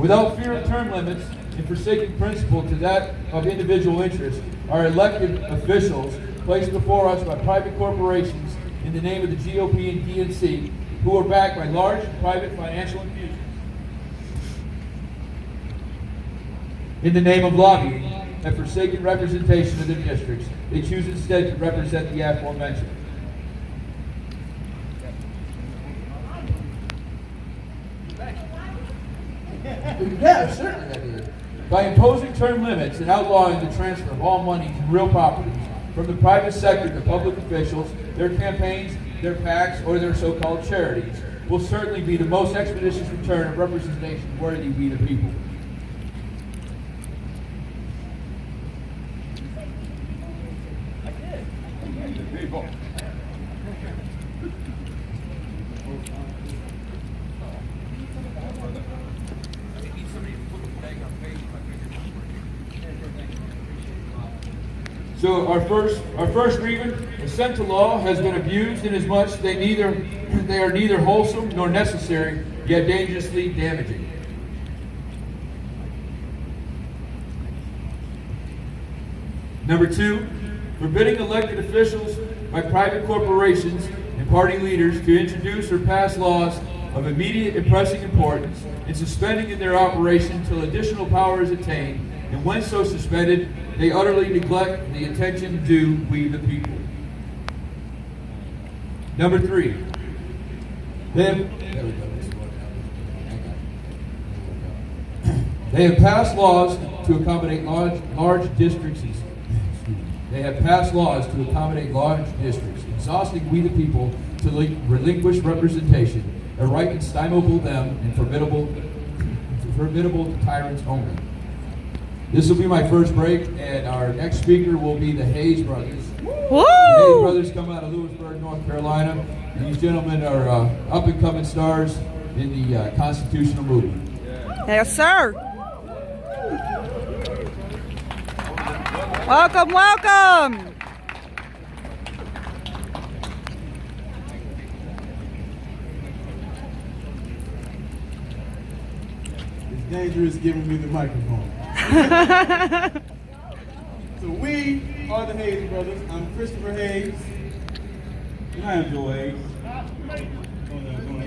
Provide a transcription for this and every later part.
Without fear of term limits and forsaking principle to that of individual interest, our elected officials placed before us by private corporations in the name of the GOP and DNC, who are backed by large private financial infusions. In the name of lobbying and forsaken representation of their districts, they choose instead to represent the aforementioned. Yeah, certainly I did. By imposing term limits and outlawing the transfer of all money to real properties from the private sector to public officials, their campaigns, their PACs, or their so-called charities will certainly be the most expeditious return of representation worthy we the people. So our first grievance, assent to law, has been abused inasmuch they are neither wholesome nor necessary, yet dangerously damaging. Number 2, forbidding elected officials by private corporations and party leaders to introduce or pass laws of immediate and pressing importance, and suspending in their operation until additional power is attained, and when so suspended, they utterly neglect the attention due we the people. Number 3, they have passed laws to accommodate large districts. They have passed laws to accommodate large districts, exhausting we the people to relinquish representation, a right instimable them and formidable tyrants only. This will be my first break, and our next speaker will be the Hayes brothers. Woo! The Hayes brothers come out of Lewisburg, North Carolina. And these gentlemen are up-and-coming stars in the constitutional movement. Yes, sir. Welcome, welcome. It's dangerous giving me the microphone. So we are the Hayes brothers. I'm Christopher Hayes. And I am Joe Hayes. Go ahead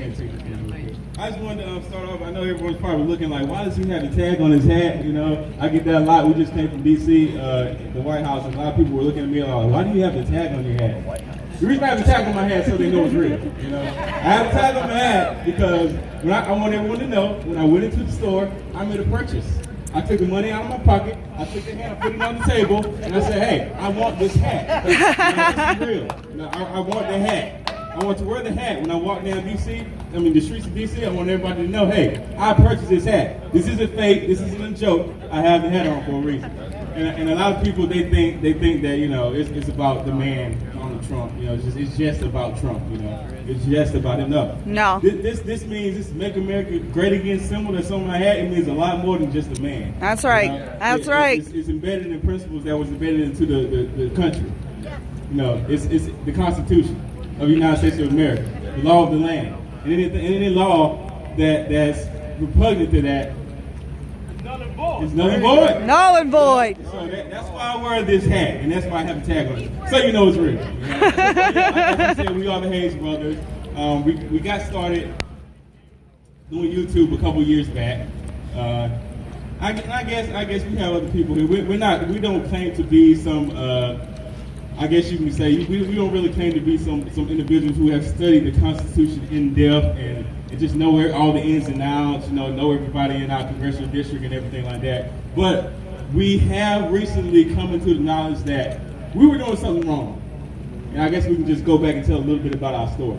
and take this one real quick. I just wanted to start off. I know everyone's probably looking like, why does he have the tag on his hat? You know, I get that a lot. We just came from D.C., the White House, and a lot of people were looking at me like, why do you have the tag on your hat? The reason I have the tag on my hat is so they know it's real. You know, I have the tag on my hat because when I want everyone to know, when I went into the store, I made a purchase. I took the money out of my pocket, I took the hat, I put it on the table, and I said, hey, I want this hat. You know, this is real. You know, I want the hat. I want to wear the hat when I walk down the streets of D.C. I want everybody to know, hey, I purchased this hat. This isn't fake, this isn't a joke. I have the hat on for a reason. And a lot of people, they think that, you know, it's about the man on the Trump. You know, it's just about Trump, you know. It's just about him. No. This means this Make America Great Again symbol that's on my hat. It means a lot more than just a man. That's right. That's right. It's embedded in principles that was embedded into the country. You know, it's the Constitution of the United States of America, the law of the land. And any law that's repugnant to that is null and void. Null and void. So that's why I wear this hat, and that's why I have a tag on it. So you know it's real. You know? Like I said, we are the Hayes brothers. We got started doing YouTube a couple years back. I guess we have other people here. We don't claim to be some. I guess you can say we don't really claim to be some individuals who have studied the Constitution in depth and just know all the ins and outs, you know everybody in our congressional district and everything like that. But we have recently come into the knowledge that we were doing something wrong. And I guess we can just go back and tell a little bit about our story.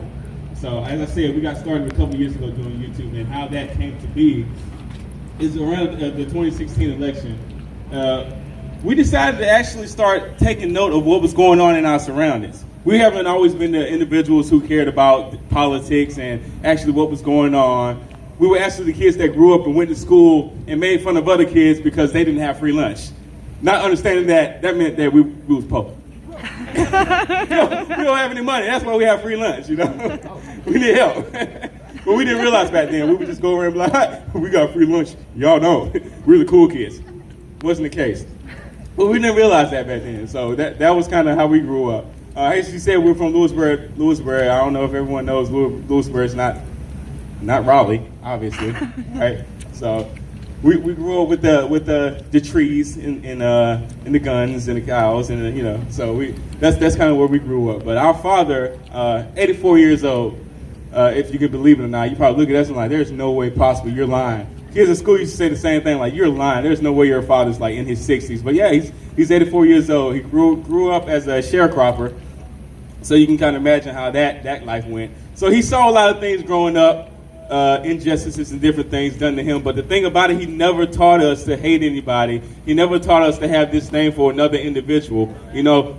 So as I said, we got started a couple years ago doing YouTube, and how that came to be is around the 2016 election. We decided to actually start taking note of what was going on in our surroundings. We haven't always been the individuals who cared about politics and actually what was going on. We were actually the kids that grew up and went to school and made fun of other kids because they didn't have free lunch. Not understanding that meant that we was poor. We don't have any money. That's why we have free lunch, you know. We need help. But we didn't realize back then. We would just go around and be like, we got free lunch. Y'all know, we're the cool kids. Wasn't the case. But we didn't realize that back then. So that was kind of how we grew up. As you said, we're from Lewisburg. I don't know if everyone knows Lewisburg is not Raleigh, obviously, right? So we grew up with the trees and the guns and the cows and so that's kind of where we grew up. But our father, 84 years old, if you can believe it or not, you probably look at us and like, there's no way possible, you're lying. Kids at school used to say the same thing, like, you're lying. There's no way your father's like in his 60s. But yeah, he's 84 years old. He grew up as a sharecropper. So you can kind of imagine how that life went. So he saw a lot of things growing up, injustices and different things done to him. But the thing about it, he never taught us to hate anybody. He never taught us to have disdain for another individual,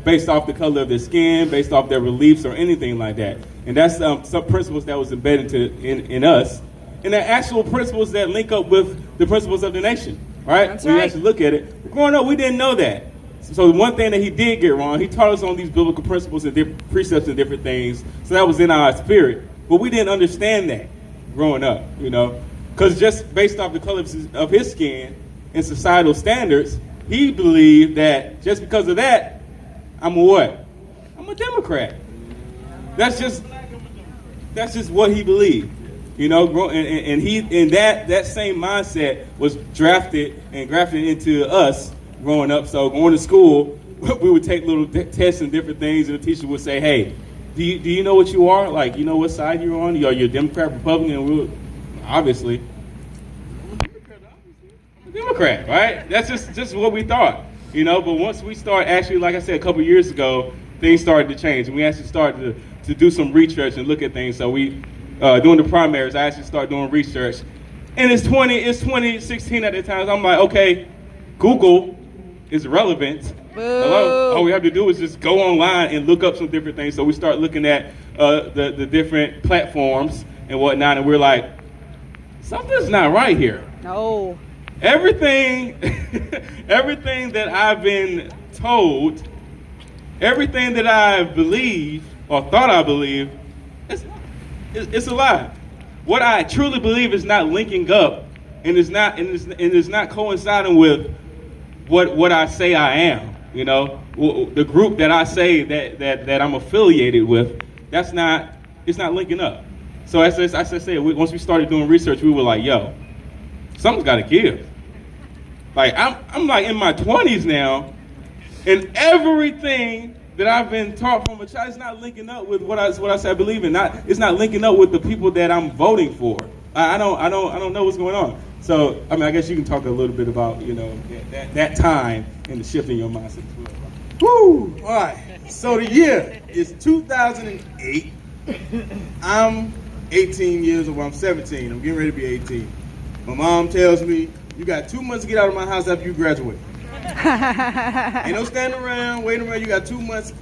based off the color of their skin, based off their beliefs or anything like that. And that's some principles that was embedded in us. And they're actual principles that link up with the principles of the nation, right? That's when right. you actually look at it. Growing up, we didn't know that. So the one thing that he did get wrong, he taught us on these biblical principles and precepts and different things. So that was in our spirit. But we didn't understand that growing up, Because just based off the color of his skin and societal standards, he believed that just because of that, I'm a what? I'm a Democrat. That's just what he believed. And that same mindset was drafted and grafted into us growing up. So going to school, we would take little tests and different things, and the teacher would say, "Hey, do you know what you are? Like, you know what side you're on? Are you a Democrat, Republican?" And we would, obviously, I'm a Democrat, right? That's just what we thought, But once we start, actually, like I said, a couple of years ago, things started to change, and we actually started to do some research and look at things. So we. During the primaries, I actually started doing research. And it's 2016 at the time. So I'm like, okay, Google is relevant. Hello? All we have to do is just go online and look up some different things. So we start looking at the different platforms and whatnot, and we're like, something's not right here. No. Everything that I've been told, everything that I believe or thought I believed, it's a lie. What I truly believe is not linking up, and is not coinciding with what I say I am. The group that I say that I'm affiliated with, it's not linking up. So as I said, once we started doing research, we were like, yo, something's got to give. Like I'm like in my 20s now, and everything that I've been taught from a child is not linking up with what I say I believe in. It's not linking up with the people that I'm voting for. I don't know what's going on. So I guess you can talk a little bit about that time and the shift in your mindset as well. Woo! All right. So the year is 2008. I'm 18 years old. I'm 17. I'm getting ready to be 18. My mom tells me, "You got 2 months to get out of my house after you graduate. Ain't no standing around, waiting around. You got 2 months,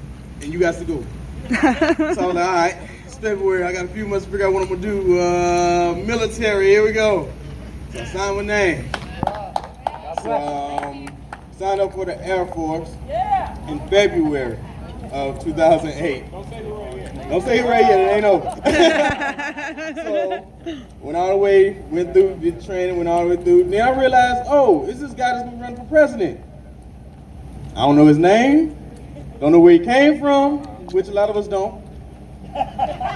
and you got to go." So I'm like, all right, it's February. I got a few months to figure out what I'm going to do. Military, here we go. So I signed my name. So, signed up for the Air Force in February of 2008. Don't say it right yet, it ain't over. So, went all the way, went through the training, went all the way through. Then I realized, it's this guy that's going to run for president. I don't know his name, don't know where he came from, which a lot of us don't.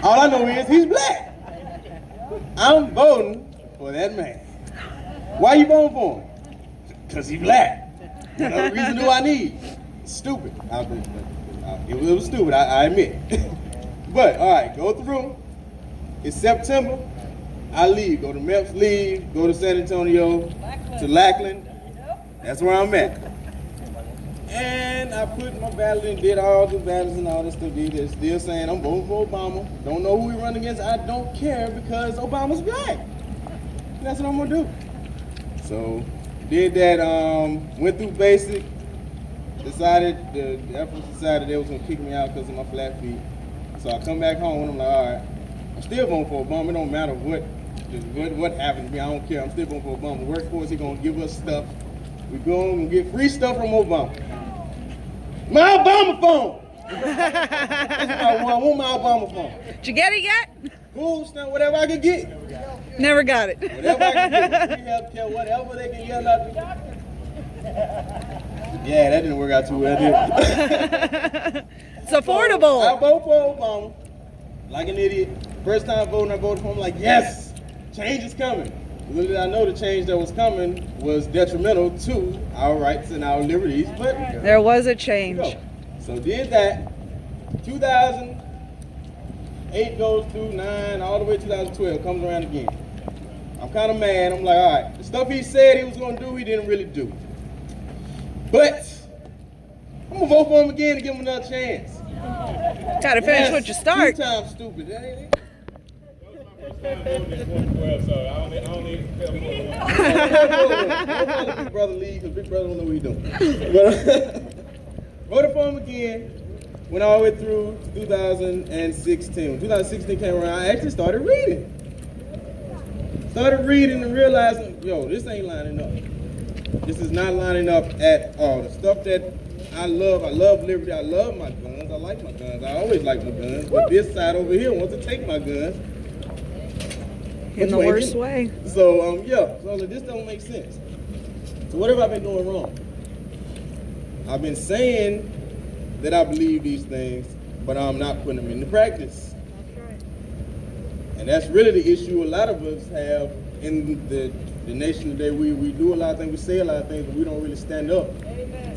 All I know is he's black. I'm voting for that man. Why you voting for him? Because he's black. What other reason do I need? Stupid. It was stupid, I admit. But, all right, go through. It's September. I leave. Go to Memphis, leave. Go to San Antonio, to Lackland. That's where I'm at. And I put my ballot in, did all the ballots and all this stuff. They're still saying I'm voting for Obama. Don't know who we run against. I don't care because Obama's black. And that's what I'm going to do. So, did that. Went through basic. Decided, the Air Force decided they was going to kick me out because of my flat feet. So I come back home and I'm like, all right, I'm still voting for Obama. It don't matter what happens to me. I don't care. I'm still voting for Obama. Workforce, he's going to give us stuff. We're going to get free stuff from Obama. My Obama phone! That's what I want my Obama phone. Did you get it yet? food stamp, whatever I could get. Never got it. Whatever I can get. Free health care, whatever they can yell out. Yeah, that didn't work out too well, did it? It's affordable. I vote for Obama. Like an idiot. First time voting, I voted for him like, yes, change is coming. Little did I know the change that was coming was detrimental to our rights and our liberties, but There was a change. so did that. 2008 goes through 9, all the way to 2012, comes around again. I'm kind of mad. I'm like, all right, the stuff he said he was going to do, he didn't really do. But I'm going to vote for him again and give him another chance. Gotta finish what you start. 2 times stupid, ain't it? Big brother leave because Big brother don't know what he's doing. But voted for him again. Went all the way through 2016. When 2016 came around, I actually started reading. And realizing, yo, this ain't lining up. This is not lining up at all. The stuff that I love liberty, I love my guns, I like my guns, I always like my guns, but this side over here wants to take my guns. In the worst way. So, so this don't make sense. So what have I been doing wrong? I've been saying that I believe these things, but I'm not putting them into practice. And that's really the issue a lot of us have in the nation today. We do a lot of things, we say a lot of things, but we don't really stand up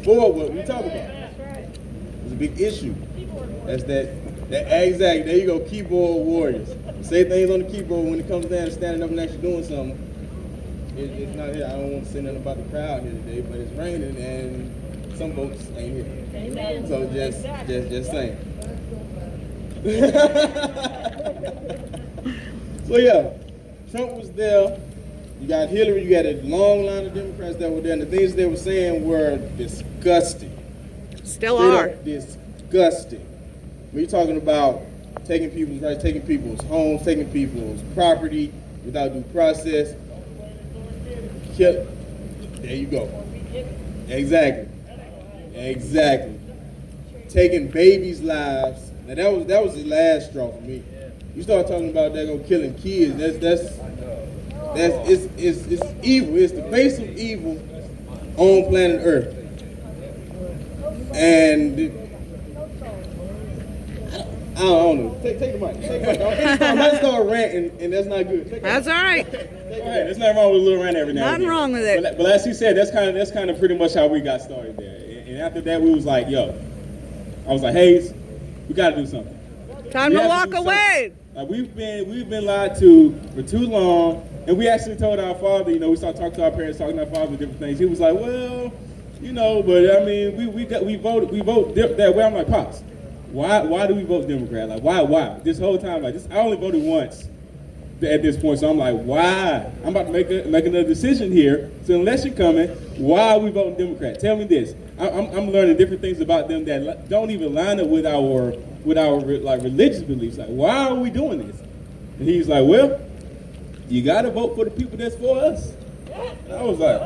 for what we talk about. It's a big issue. That's that exactly, there you go, keyboard warriors. Say things on the keyboard when it comes down to standing up and actually doing something. It's not here. I don't want to say nothing about the crowd here today, but it's raining and some folks ain't here. Amen. So just saying. So yeah, Trump was there. You got Hillary. You got a long line of Democrats that were there, and the things they were saying were disgusting. Still Straight are. up disgusting. We're talking about taking people's rights, taking people's homes, taking people's property without due process. There you go. Exactly. Taking babies' lives. Now that was the last straw for me. You start talking about that killing kids. That's evil. It's the face of evil on planet Earth. And I don't know. Take the mic. I might start ranting, and that's not good. That's all right. Go ahead. There's nothing wrong with a little rant every now and Nothing then. wrong with it. But as he said, that's kind of pretty much how we got started there. And after that, we was like, I was like, Hayes, we got to do something. Time to walk away. We've been lied to for too long, and we actually told our father. We started talking to our parents, talking to our father, different things. He was like, well, but I mean, we vote that way. I'm like, Pops, why do we vote Democrat? Like, why? This whole time, I only voted once at this point, so I'm like, why? I'm about to make another decision here. So unless you're coming, why are we voting Democrat? Tell me this. I'm learning different things about them that don't even line up with our religious beliefs. Like, why are we doing this? And he's like, well, you got to vote for the people that's for us. And I was like,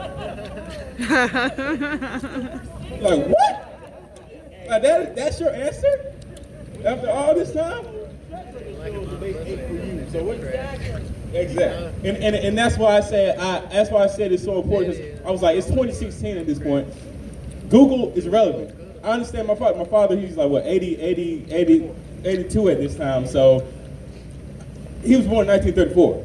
what? Like, that's your answer? After all this time? So what? Exactly. And that's why I said it's so important. I was like, it's 2016 at this point. Google is relevant. I understand my father. My father, he's like, 82 at this time. So he was born in 1934.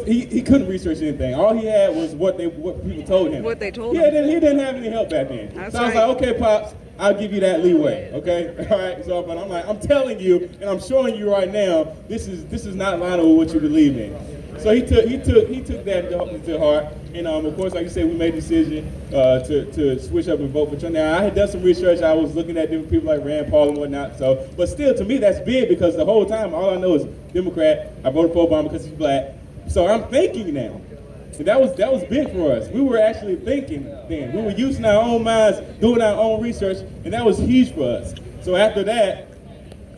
He couldn't research anything. All he had was what people told him. What they told him. Yeah, he didn't have any help back then. That's so I was right. like, okay, Pops, I'll give you that leeway. Okay, all right. So, but I'm like, I'm telling you, and I'm showing you right now, this is not lining with what you believe in. So he took that to heart, and of course, like you said, we made a decision to switch up and vote for Trump. Now I had done some research. I was looking at different people like Rand Paul and whatnot. So, but still, to me, that's big because the whole time, all I know is Democrat. I voted for Obama because he's black. So I'm thinking now. And that was big for us. We were actually thinking then. We were using our own minds, doing our own research, and that was huge for us. So after that,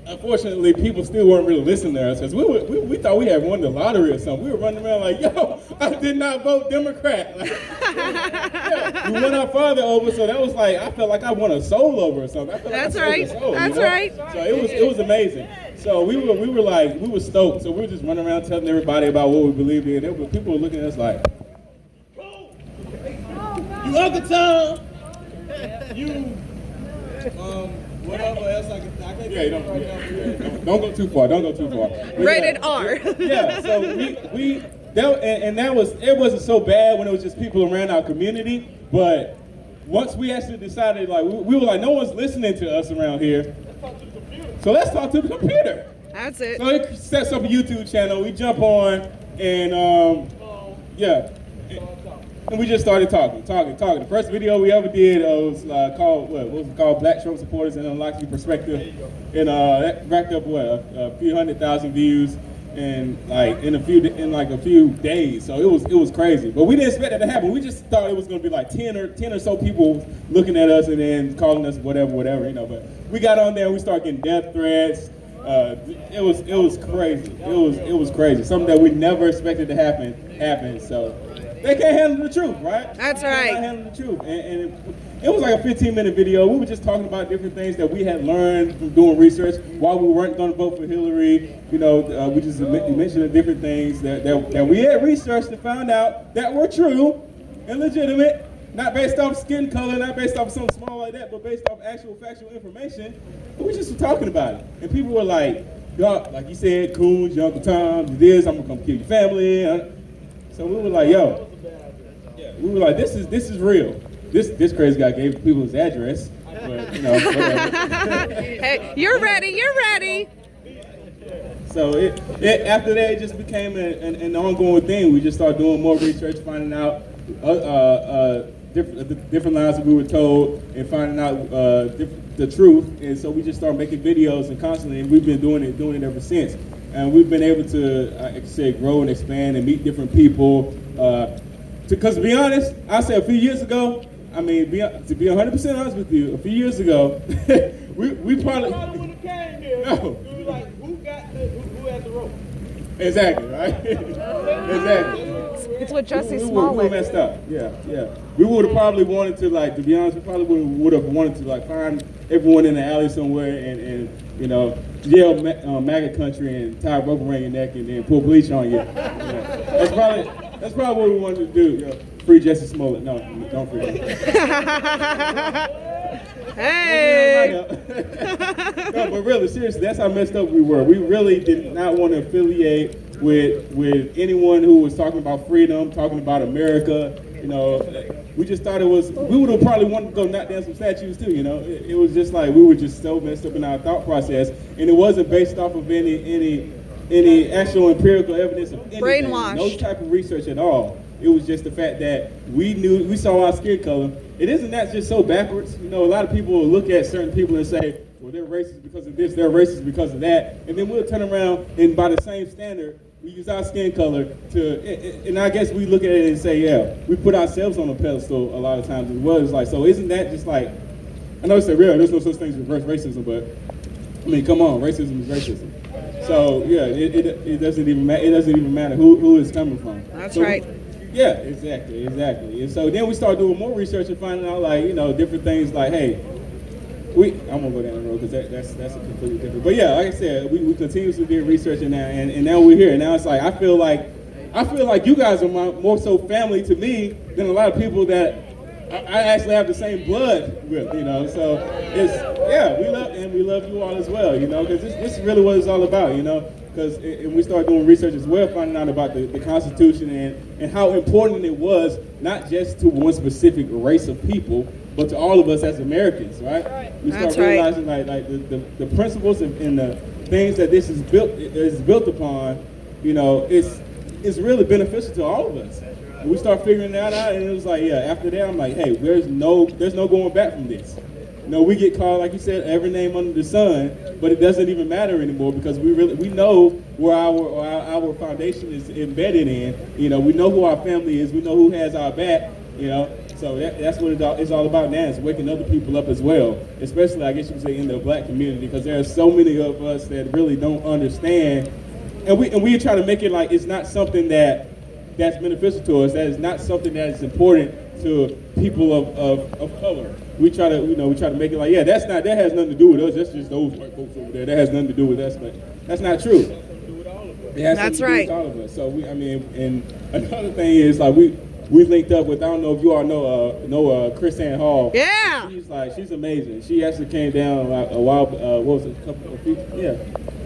unfortunately, people still weren't really listening to us because we thought we had won the lottery or something. We were running around like, yo, I did not vote Democrat. Like, yeah, we won our father over, so that was like, I felt like I won a soul over or something. I felt That's like I right. saved a soul, That's right. So it was amazing. So we were stoked. So we were just running around telling everybody about what we believed in. People were looking at us like, you Uncle Tom, you whatever else I can. Yeah, don't go too far. Don't go too far. But Rated R. Yeah. So it wasn't so bad when it was just people around our community, but once we actually decided, like, we were like, no one's listening to us around here, so let's talk to the computer. That's it. So it sets up a YouTube channel. We jump on, and and we just started talking. The first video we ever did was called, what was it called? Black Trump Supporters and Unlocking Perspective, and that racked up a few 100,000 views. And in a few days, so it was crazy. But we didn't expect that to happen. We just thought it was going to be like 10 or so people looking at us and then calling us whatever, you know. But we got on there, and we started getting death threats. It was crazy. It was crazy. Something that we never expected to happen. So they can't handle the truth, right? That's they right. can't handle the truth. And it was like a 15-minute video. We were just talking about different things that we had learned from doing research while we weren't going to vote for Hillary. You know, we just mentioned the different things that we had researched and found out that were true and legitimate, not based off skin color, not based off something small like that, but based off actual factual information. And we just were talking about it. And people were like, y'all, like you said, Coons, your Uncle Tom, do this, I'm going to come kill your family. So we were like, yo, we were like, this is real. This crazy guy gave people his address, but, you know, whatever. Hey, you're ready. So after that, it just became an ongoing thing. We just started doing more research, finding out different lies that we were told, and finding out the truth. And so we just started making videos and constantly, and we've been doing it ever since. And we've been able to, like I said, grow and expand and meet different people. Because to be honest, I say a few years ago, I mean, to be 100% honest with you, a few years ago, we probably would have came here. No. We were like, who had the rope? Exactly, right? Exactly. It's with Jesse We Smollett. messed up. Yeah. We would have probably wanted to, like, to be honest, we probably would have wanted to, like, find everyone in the alley somewhere and you know, yell MAGA country and tie a rope around your neck and then pull bleach on you. Yeah. That's probably what we wanted to do. You know, free Jesse Smollett. No, don't free him. Hey! No, but really, seriously, that's how messed up we were. We really did not want to affiliate with anyone who was talking about freedom, talking about America. You know, we just thought we would have probably wanted to go knock down some statues too, you know. It was just like, we were just so messed up in our thought process, and it wasn't based off of any actual empirical evidence of anything. Brainwashed. No type of research at all. It was just the fact that we saw our skin color. It isn't that just so backwards. You know, a lot of people will look at certain people and say, well, they're racist because of this, they're racist because of that, and then we'll turn around and by the same standard, we use our skin color and I guess we look at it and say, yeah, we put ourselves on a pedestal a lot of times as well. It's like, so isn't that just like, I know it's real, there's no such thing as reverse racism, but I mean, come on, racism is racism. So yeah, it doesn't even matter. It doesn't even matter who it's coming from. That's right. Yeah, exactly. And so then we started doing more research and finding out, like, you know, different things like, hey, I'm gonna go down the road because that's a completely different. But yeah, like I said, we continuously did research and now we're here. And now it's like I feel like you guys are more so family to me than a lot of people that I actually have the same blood with, you know. So we love you all as well, you know, because this is really what it's all about, you know. Because we started doing research as well, finding out about the Constitution and how important it was, not just to one specific race of people, but to all of us as Americans, right? We start realizing like the principles and the things that this is built upon, you know, it's really beneficial to all of us. And we start figuring that out, and it was like, yeah, after that, I'm like, hey, there's no going back from this. You know, we get called, like you said, every name under the sun, but it doesn't even matter anymore because we know where our foundation is embedded in. You know, we know who our family is, we know who has our back. You know, so that's what it's all about now. It's waking other people up as well, especially, I guess you could say, in the black community, because there are so many of us that really don't understand, and we try to make it like it's not something that's beneficial to us. That is not something that is important to people of color. We try to make it like, yeah, that has nothing to do with us. That's just those white folks over there. That has nothing to do with us. But that's not true. It has That's something to do right. with all of us. So and another thing is like we linked up with, I don't know if you all know Chris Ann Hall. Yeah. She's amazing. She actually came down a while, what was it, a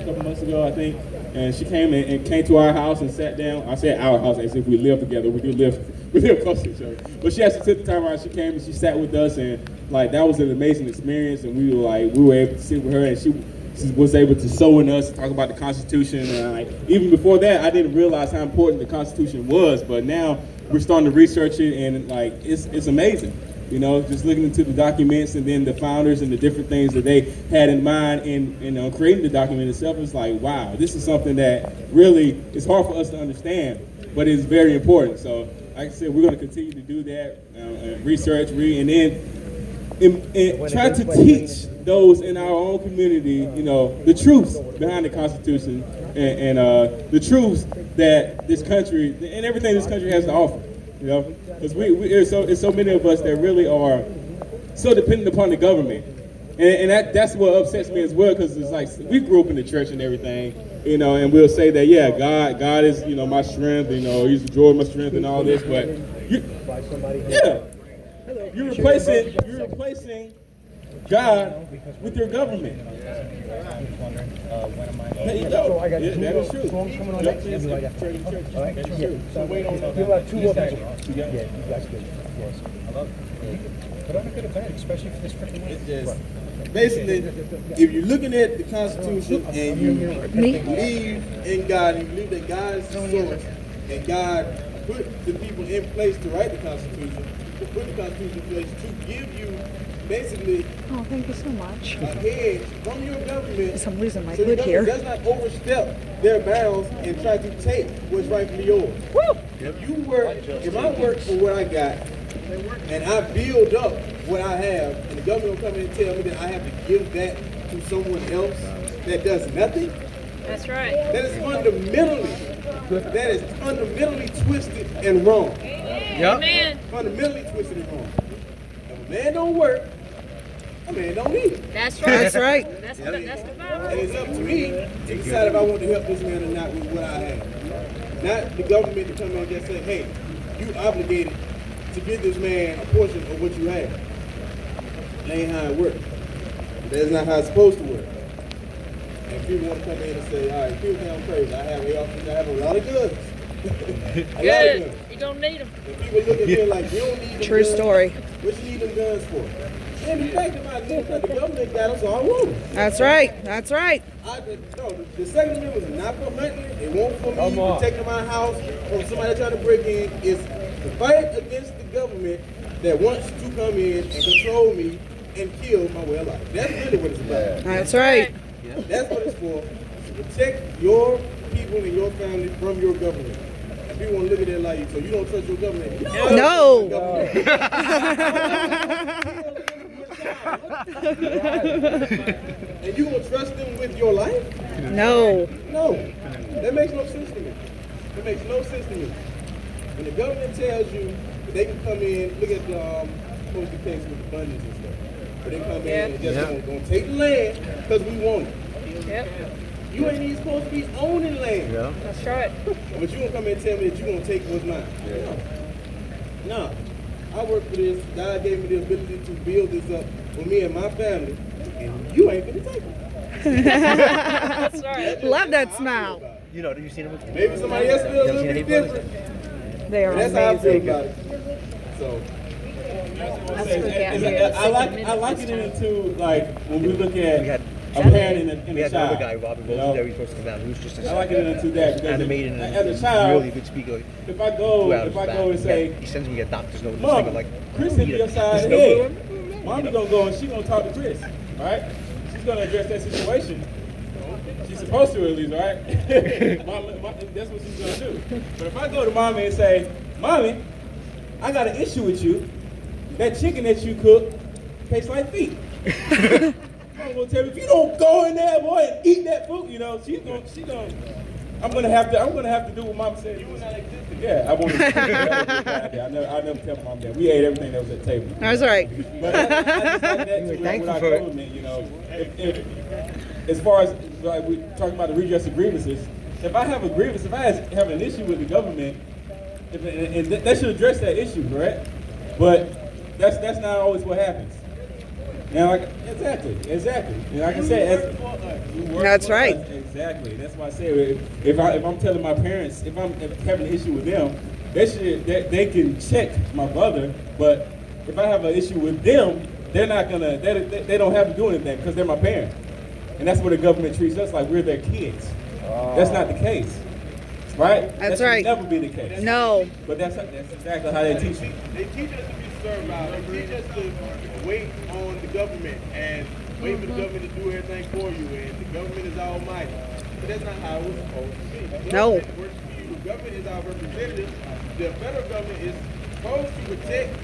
couple months ago, I think. And she came and came to our house and sat down. I said our house as if we live together. We live close to each other. But she actually took the time out. She came and she sat with us, and like that was an amazing experience. And we were able to sit with her, and she was able to sew in us, talk about the Constitution. And even before that, I didn't realize how important the Constitution was. But now we're starting to research it, and like it's amazing. You know, just looking into the documents and then the founders and the different things that they had in mind in creating the document itself. It's like, wow, this is something that really is hard for us to understand, but it's very important. So, like I said, we're going to continue to do that, research, and then try to teach those in our own community, you know, the truths behind the Constitution and the truths that this country and everything this country has to offer. You know, because it's so many of us that really are so dependent upon the government, and that's what upsets me as well. Because it's like we grew up in the church and everything, you know, and we'll say that God is, you know, my strength, you know, He's the joy of my strength and all this, but you're replacing God with your government. There you go. That is true. So wait on that. You have 2 more people. Yeah, you guys good. Yes. I love it. Put on a good event, especially for this freaking week. Basically, if you're looking at the Constitution and you believe in God, and you believe that God is the source, and God put the people in place to write the Constitution, to put the Constitution in place to give you basically Oh, thank you so much. a hedge from your government. Guess I'm losing my so your hood here. government does not overstep their bounds and try to take what's rightfully yours. Woo! If I work for what I got, and I build up what I have, and the government will come in and tell me that I have to give that to someone else that does nothing, That's right. that is fundamentally twisted and wrong. Amen. Fundamentally twisted and wrong. If a man don't work, a man don't eat. That's right. That's right. That's the Bible. And it's up to me to decide if I want to help this man or not with what I have. Not the government to come in and just say, hey, you obligated to give this man a portion of what you have. That ain't how it works. That's not how it's supposed to work. And people want to come in and say, all right, people think I'm crazy. I have a lot of guns. Good. You don't need them. And people look at me like, you don't need them True guns. story. What you need them guns for? And the fact about it is that the government got us all wrong. That's right. That's right. The Second Amendment is not for hunting. It won't for me protecting my house from somebody trying to break in. It's to fight against the government that wants to come in and control me and kill my way of life. That's really what it's about. That's right. That's what it's for. To protect your people and your family from your government. And people want to look at it like, so you don't trust your government? No. And you gonna trust them with your life? No. No. That makes no sense to me. It makes no sense to me. When the government tells you that they can come in, look at the supposed to case with the Bundys and stuff. But they come in and just gonna take the land because we want it. Yep. You ain't even supposed to be owning land. Yeah. That's right. But you gonna come in and tell me that you gonna take what's mine. No. I work for this. God gave me the ability to build this up for me and my family, and you ain't gonna take it. That's right. Love that smile. You know, do you see them? Maybe somebody else feels a little bit different. They are But that's how I feel amazing. about it. So I like it into like when we look at We had- a parent and We a had child. another guy, Robin you know? Rosen, he was supposed to come out. He was just I like it into that because animated and as a child, really good speaker. if I go and say, he sends me a doctor's note. Mom, I'm like, Chris hit me upside the head. Mommy gonna go and she gonna talk to Chris, right? She's gonna address that situation. She's supposed to at least, right? That's what she's gonna do. But if I go to mommy and say, Mommy, I got an issue with you. That chicken that you cook tastes like feet. Mom gonna tell me, if you don't go in there, boy, and eat that food, you know, she's gonna I'm gonna have to do what Mom said. You were not existing. Yeah, I wanted to. I never tell Mom that. We ate everything that was at the table. That's right. But I just like that too, with our government, you know. If, as far as like we talking about the redress of grievances, if I have a grievance, if I have an issue with the government, and they should address that issue, right? But that's not always what happens. Now, exactly. And like I said, That's right. Exactly. That's why I say if I'm telling my parents, if I'm having an issue with them, they can check my brother. But if I have an issue with them, they're not gonna. They don't have to do anything because they're my parents. And that's where the government treats us like we're their kids. That's not the case, right? That's that right. Should never be the case. No. But that's exactly how they teach you. They teach us to be servile. They teach us to wait on the government and wait for the government to do everything for you. And the government is almighty. But that's not how it's supposed to be. The No. government works for you. The government is our representative. The federal government is supposed to protect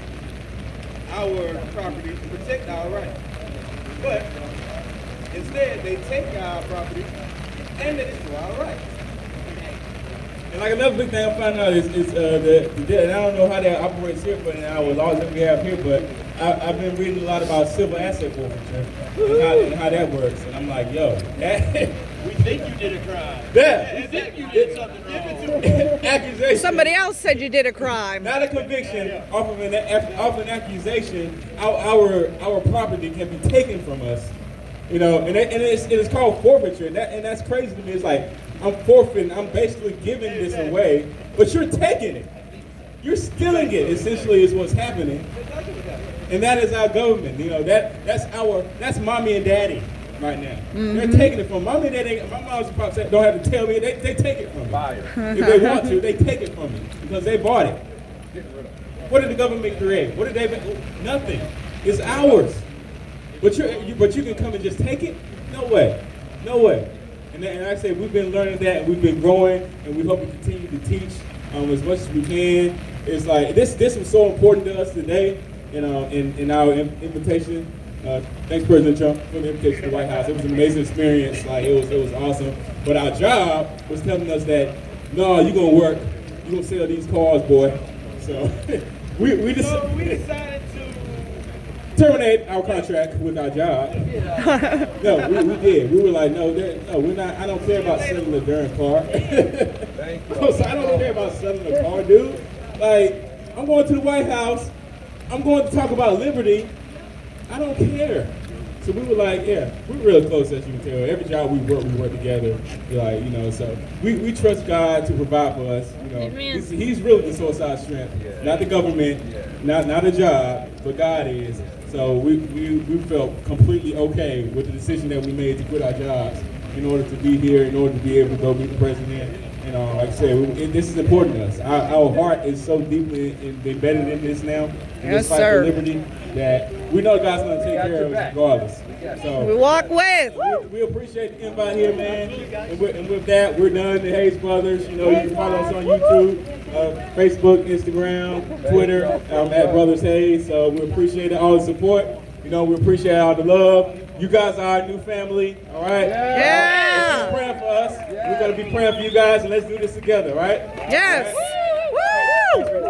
our property and protect our rights. But instead, they take our property and they destroy our rights. And like another big thing I'm finding out is and I don't know how that operates here, but in our laws that we have here, but I've been reading a lot about civil asset forfeiture and how that works. And I'm like, yo, We think you did a crime. yeah, We think you did something wrong. accusation. Somebody else said you did a crime. Not a conviction, off an accusation, our property can be taken from us. You know, and it's called forfeiture, and that's crazy to me. It's like I'm forfeiting, I'm basically giving this away, but you're taking it. You're stealing it. Essentially, is what's happening, and that is our government. You know, that's mommy and daddy right now. They're taking it from mommy and daddy. My mom's about to don't have to tell me. They take it from me. If they want to, they take it from me because they bought it. What did the government create? What did they? Nothing. It's ours. But you can come and just take it? No way. And like I say, we've been learning that, and we've been growing, and we hope to continue to teach as much as we can. It's like this was so important to us today, in our invitation. Thanks, President Trump, for the invitation to the White House. It was an amazing experience. Like it was awesome. But our job was telling us that, no, you're gonna work, you're gonna sell these cars, boy. So we decided terminate our contract with our job. No, we did. We were like, no, we're not. I don't care about selling a darn car. So I don't care about selling a car, dude. Like, I'm going to the White House. I'm going to talk about liberty. I don't care. So we were like, yeah, we're real close, as you can tell. Every job we work together. Like, you know, so we trust God to provide for us. You know, Amen. he's really the source of our strength, not the government, not a job, but God is. So we felt completely okay with the decision that we made to quit our jobs in order to be here, in order to be able to go meet the president. You know, like I said, this is important to us. Our heart is so deeply embedded in this now, in Yes, this fight sir. for liberty, that we know God's going to take care of us regardless. So We walk with. we appreciate the invite here, man. And with that, we're done. The Hayes Brothers. You know, you can follow us on YouTube, Facebook, Instagram, Twitter, at Brothers Hayes. So we appreciate all the support. You know, we appreciate all the love. You guys are our new family, all right? Yeah. Keep praying for us. We're going to be praying for you guys, and let's do this together, all right? Yes. All right? Woo!